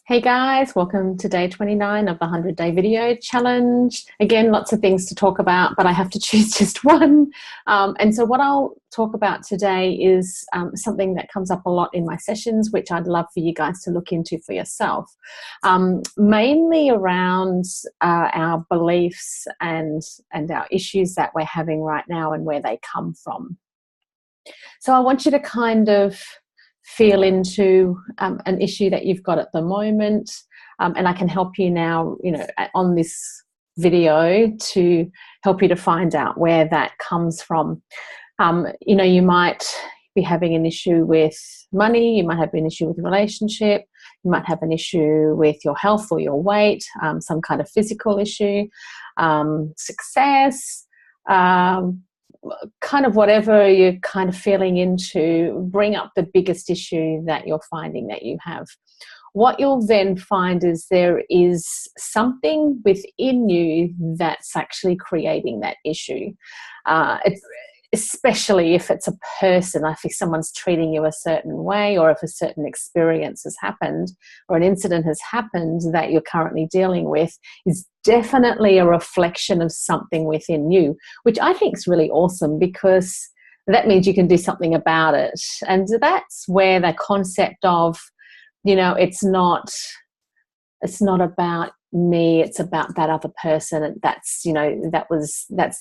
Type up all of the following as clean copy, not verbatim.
Hey guys, welcome to day 29 of the 100-day video challenge. Again, lots of things to talk about, but I have to choose just one. And so what I'll talk about today is something that comes up a lot in my sessions, which I'd love for you guys to look into for yourself. Mainly around our beliefs and our issues that we're having right now and where they come from. So I want you to kind of feel into an issue that you've got at the moment, and I can help you now, on this video to help you to find out where that comes from. You might be having an issue with money, you might have an issue with a relationship, you might have an issue with your health or your weight, some kind of physical issue, success, kind of whatever you're kind of feeling into. Bring up the biggest issue that you're finding that you have. What you'll then find is there is something within you that's actually creating that issue. Especially if it's a person, if someone's treating you a certain way, or if a certain experience has happened or an incident has happened that you're currently dealing with, is definitely a reflection of something within you, which I think is really awesome, because that means you can do something about it. And that's where the concept of, it's not about me, it's about that other person, and that's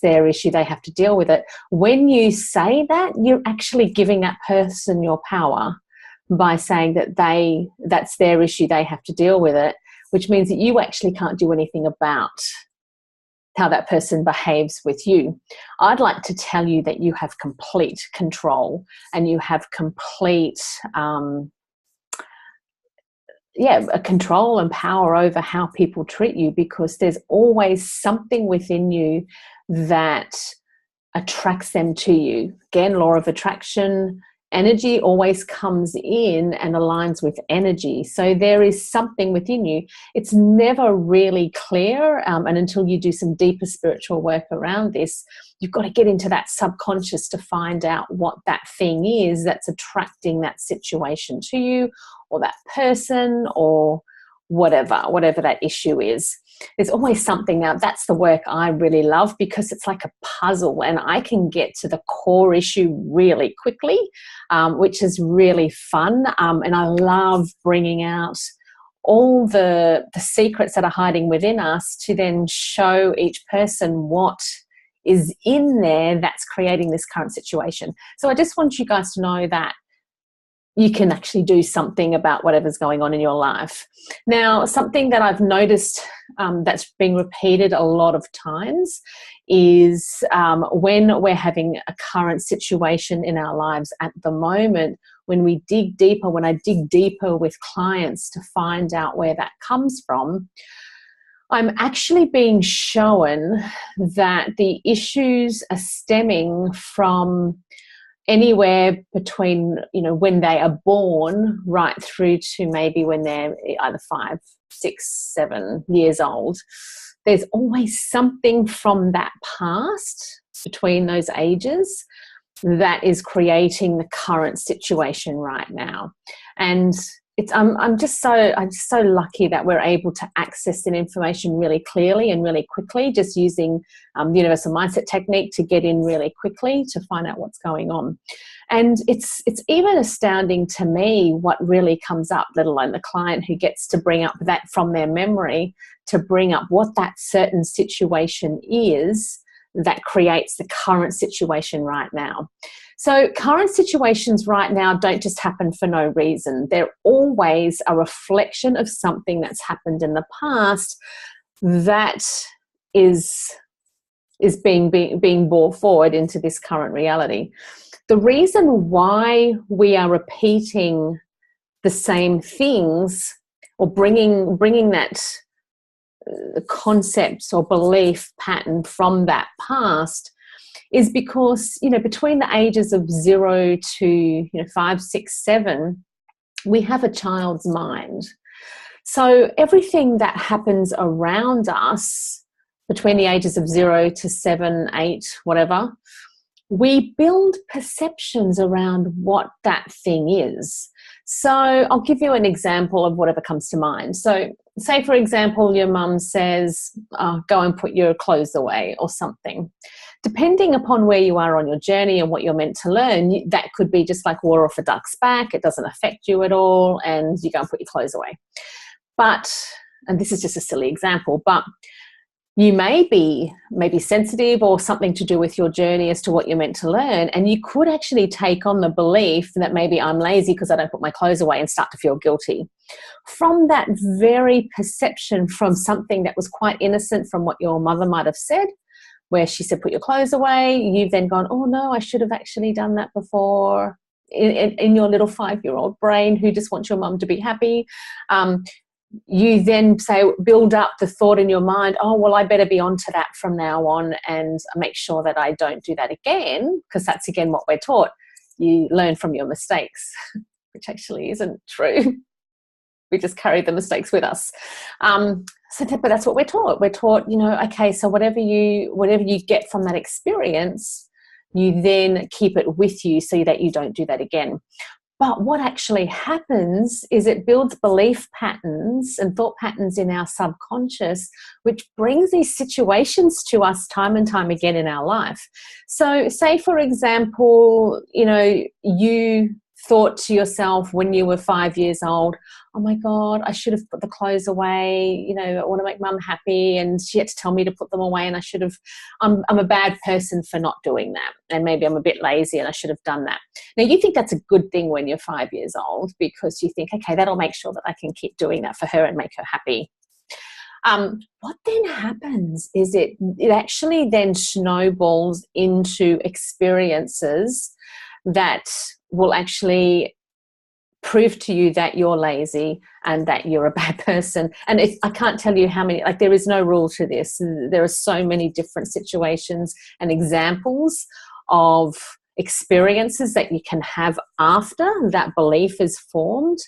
their issue, they have to deal with it. When you say that, you're actually giving that person your power by saying that that's their issue, they have to deal with it, which means that you actually can't do anything about how that person behaves with you. I'd like to tell you that you have complete control, and you have complete a control and power over how people treat you, because there's always something within you that attracts them to you. Again, law of attraction, energy always comes in and aligns with energy. So there is something within you. It's never really clear, and until you do some deeper spiritual work around this, you've got to get into that subconscious to find out what that thing is that's attracting that situation to you, or that person, or whatever that issue is. There's always something. Now, that's the work I really love, because it's like a puzzle, and I can get to the core issue really quickly, which is really fun. And I love bringing out all the secrets that are hiding within us, to then show each person what is in there that's creating this current situation. So I just want you guys to know that you can actually do something about whatever's going on in your life. Now, something that I've noticed that's been repeated a lot of times is when we're having a current situation in our lives at the moment, when I dig deeper with clients to find out where that comes from, I'm actually being shown that the issues are stemming from anywhere between, when they are born right through to maybe when they're either 5, 6, 7 years old. There's always something from that past between those ages that is creating the current situation right now. And I'm just so lucky that we're able to access that information really clearly and really quickly, just using the universal mindset technique to get in really quickly to find out what's going on. And it's even astounding to me what really comes up, let alone the client who gets to bring up that from their memory, to bring up what that certain situation is that creates the current situation right now. So current situations right now don't just happen for no reason. They're always a reflection of something that's happened in the past that is being brought forward into this current reality. The reason why we are repeating the same things, or bringing that concepts or belief pattern from that past, is because, between the ages of 0 to 5, 6, 7, we have a child's mind. So everything that happens around us between the ages of 0 to 7, 8, whatever, we build perceptions around what that thing is. So I'll give you an example of whatever comes to mind. So say, for example, your mum says, go and put your clothes away or something. Depending upon where you are on your journey and what you're meant to learn, that could be just like water off a duck's back. It doesn't affect you at all, and you go and put your clothes away. But, and this is just a silly example, but you may be maybe sensitive or something to do with your journey as to what you're meant to learn. And you could actually take on the belief that maybe I'm lazy because I don't put my clothes away and start to feel guilty. From that very perception, from something that was quite innocent from what your mother might have said, where she said, put your clothes away, you've then gone, oh no, I should have actually done that before, in your little 5-year-old brain who just wants your mum to be happy. You then build up the thought in your mind, oh, well, I better be onto that from now on and make sure that I don't do that again, because that's, again, what we're taught. You learn from your mistakes, which actually isn't true. We just carry the mistakes with us. But that's what we're taught. We're taught, okay, so whatever you get from that experience, you then keep it with you so that you don't do that again. But what actually happens is it builds belief patterns and thought patterns in our subconscious, which brings these situations to us time and time again in our life. So say, for example, you thought to yourself when you were 5 years old, oh my God, I should have put the clothes away. I want to make mum happy, and she had to tell me to put them away, and I should have, I'm a bad person for not doing that. And maybe I'm a bit lazy and I should have done that. Now, you think that's a good thing when you're 5 years old, because you think, okay, that'll make sure that I can keep doing that for her and make her happy. What then happens is it actually then snowballs into experiences that will actually prove to you that you're lazy and that you're a bad person. And I can't tell you how many, there is no rule to this. There are so many different situations and examples of experiences that you can have after that belief is formed,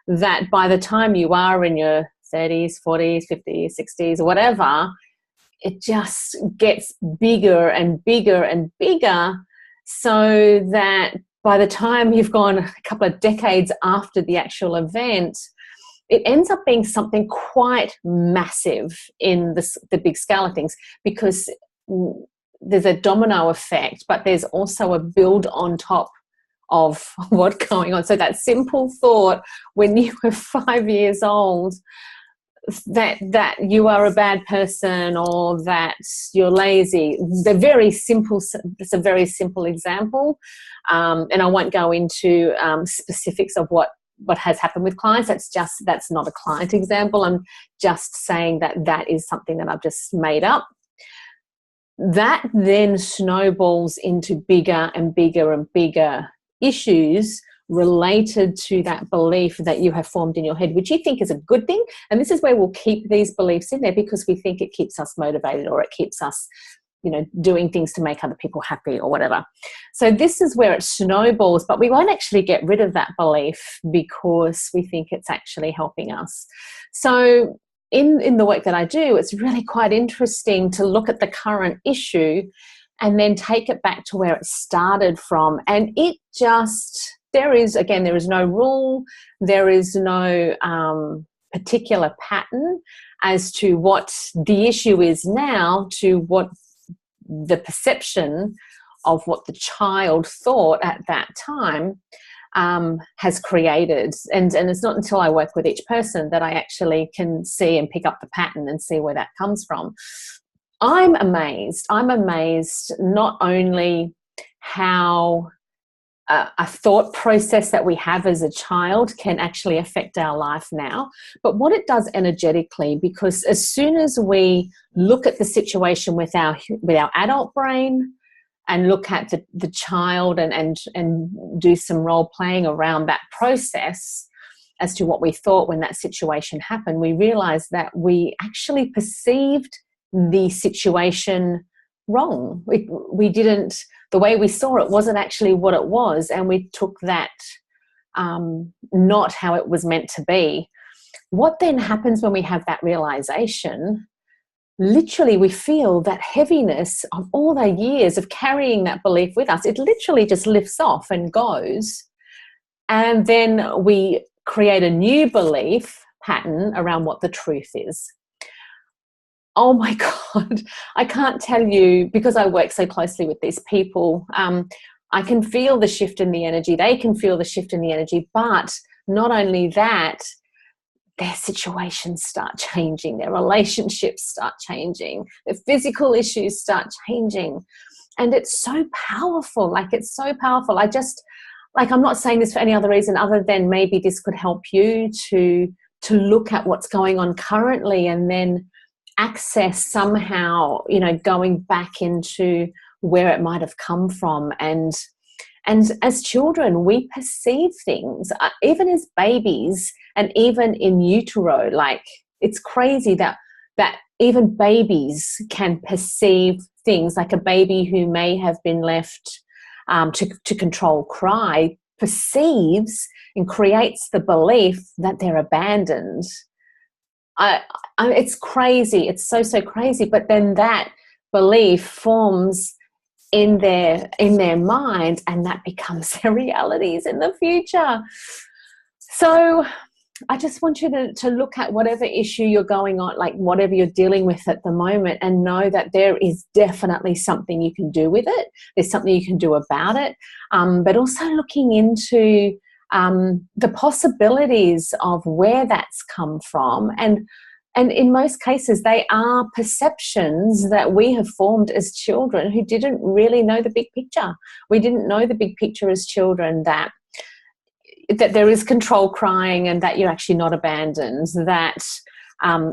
that by the time you are in your 30s, 40s, 50s, 60s, or whatever, it just gets bigger and bigger and bigger, so that by the time you've gone a couple of decades after the actual event, it ends up being something quite massive in the big scale of things, because there's a domino effect, but there's also a build on top of what's going on. So that simple thought when you were 5 years old, that you are a bad person or that you're lazy. It's a very simple example, and I won't go into specifics of what has happened with clients. That's not a client example. I'm just saying that is something that I've just made up. That then snowballs into bigger and bigger and bigger issues related to that belief that you have formed in your head, which you think is a good thing. And this is where we'll keep these beliefs in there because we think it keeps us motivated, or it keeps us, doing things to make other people happy or whatever. So this is where it snowballs, but we won't actually get rid of that belief because we think it's actually helping us. So in the work that I do, it's really quite interesting to look at the current issue and then take it back to where it started from. And there is no rule, there is no particular pattern as to what the issue is now to what the perception of what the child thought at that time has created. And it's not until I work with each person that I actually can see and pick up the pattern and see where that comes from. I'm amazed not only how a thought process that we have as a child can actually affect our life now, but what it does energetically, because as soon as we look at the situation with our adult brain and look at the child and do some role playing around that process as to what we thought when that situation happened, we realize that we actually perceived the situation wrong. We didn't, the way we saw it wasn't actually what it was, and we took that not how it was meant to be. What then happens when we have that realization? Literally, we feel that heaviness of all the years of carrying that belief with us. It literally just lifts off and goes. And then we create a new belief pattern around what the truth is. Oh my God, I can't tell you, because I work so closely with these people, I can feel the shift in the energy. They can feel the shift in the energy. But not only that, their situations start changing, their relationships start changing, their physical issues start changing. And it's so powerful. Like, it's so powerful. I'm not saying this for any other reason other than maybe this could help you to look at what's going on currently, and then access somehow, going back into where it might have come from. And as children, we perceive things, even as babies, and even in utero. Like, it's crazy that even babies can perceive things. Like, a baby who may have been left to control cry perceives and creates the belief that they're abandoned. It's crazy. It's so crazy. But then that belief forms in their mind, and that becomes their realities in the future. So I just want you to look at whatever issue you're going on, like whatever you're dealing with at the moment, and know that there is definitely something you can do with it. There's something you can do about it. But also looking into the possibilities of where that's come from. And in most cases, they are perceptions that we have formed as children who didn't really know the big picture. We didn't know the big picture as children, that there is control crying, and that you're actually not abandoned, that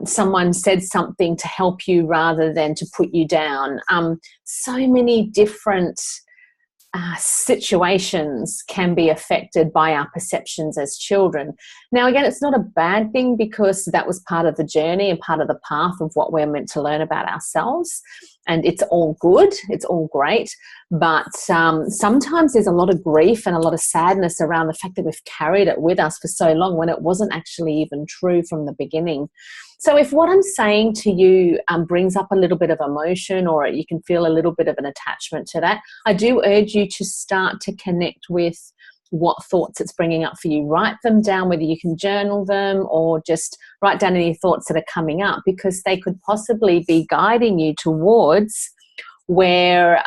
someone said something to help you rather than to put you down. So many different situations can be affected by our perceptions as children. Now, again, it's not a bad thing, because that was part of the journey and part of the path of what we're meant to learn about ourselves. And it's all good. It's all great. But sometimes there's a lot of grief and a lot of sadness around the fact that we've carried it with us for so long, when it wasn't actually even true from the beginning. So if what I'm saying to you brings up a little bit of emotion, or you can feel a little bit of an attachment to that, I do urge you to start to connect with what thoughts it's bringing up for you. Write them down, whether you can journal them or just write down any thoughts that are coming up, because they could possibly be guiding you towards where,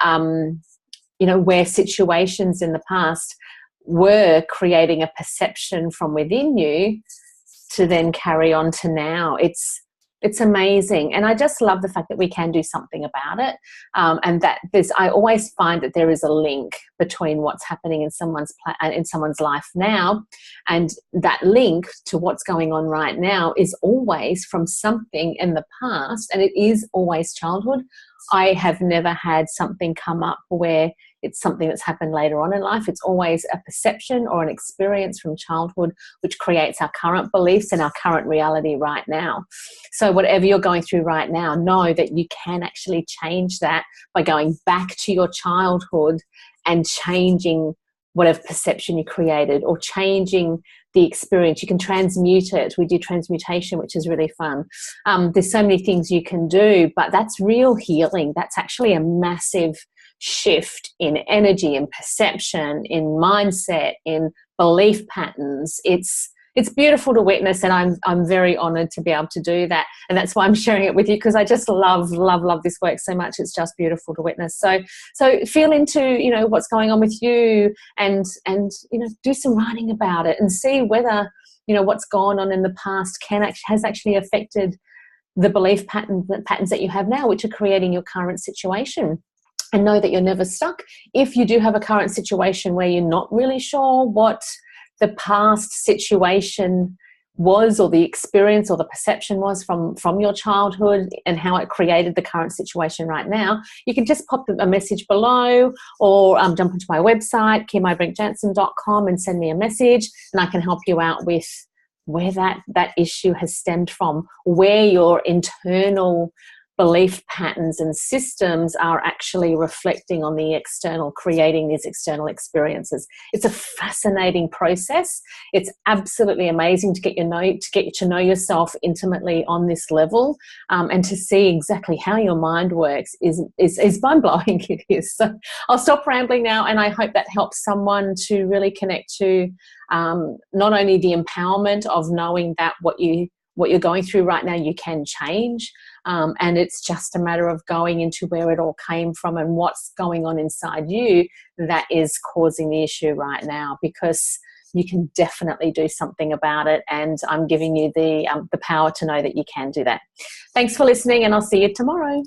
where situations in the past were creating a perception from within you to then carry on to now. It's amazing. And I just love the fact that we can do something about it. And that I always find that there is a link between what's happening in someone's life now, and that link to what's going on right now is always from something in the past, and it is always childhood. I have never had something come up where it's something that's happened later on in life. It's always a perception or an experience from childhood which creates our current beliefs and our current reality right now. So whatever you're going through right now, know that you can actually change that by going back to your childhood and changing whatever perception you created, or changing the experience. You can transmute it. We do transmutation, which is really fun. There's so many things you can do, but that's real healing. That's actually a massive shift in energy, in perception, in mindset, in belief patterns. It's beautiful to witness, and I'm very honored to be able to do that. And that's why I'm sharing it with you, because I just love this work so much. It's just beautiful to witness. So feel into, what's going on with you, and do some writing about it, and see whether, what's gone on in the past has actually affected the belief patterns that you have now, which are creating your current situation. And know that you're never stuck. If you do have a current situation where you're not really sure what the past situation was, or the experience or the perception was from your childhood, and how it created the current situation right now, you can just pop a message below, or jump into my website, KimIbrinkJansen.com, and send me a message, and I can help you out with where that issue has stemmed from, where your internal belief patterns and systems are actually reflecting on the external, creating these external experiences. It's a fascinating process. It's absolutely amazing to get to know yourself intimately on this level, and to see exactly how your mind works is mind-blowing. It is. So I'll stop rambling now, and I hope that helps someone to really connect to not only the empowerment of knowing that what you're going through right now you can change, and it's just a matter of going into where it all came from and what's going on inside you that is causing the issue right now, because you can definitely do something about it, and I'm giving you the power to know that you can do that. Thanks for listening, and I'll see you tomorrow.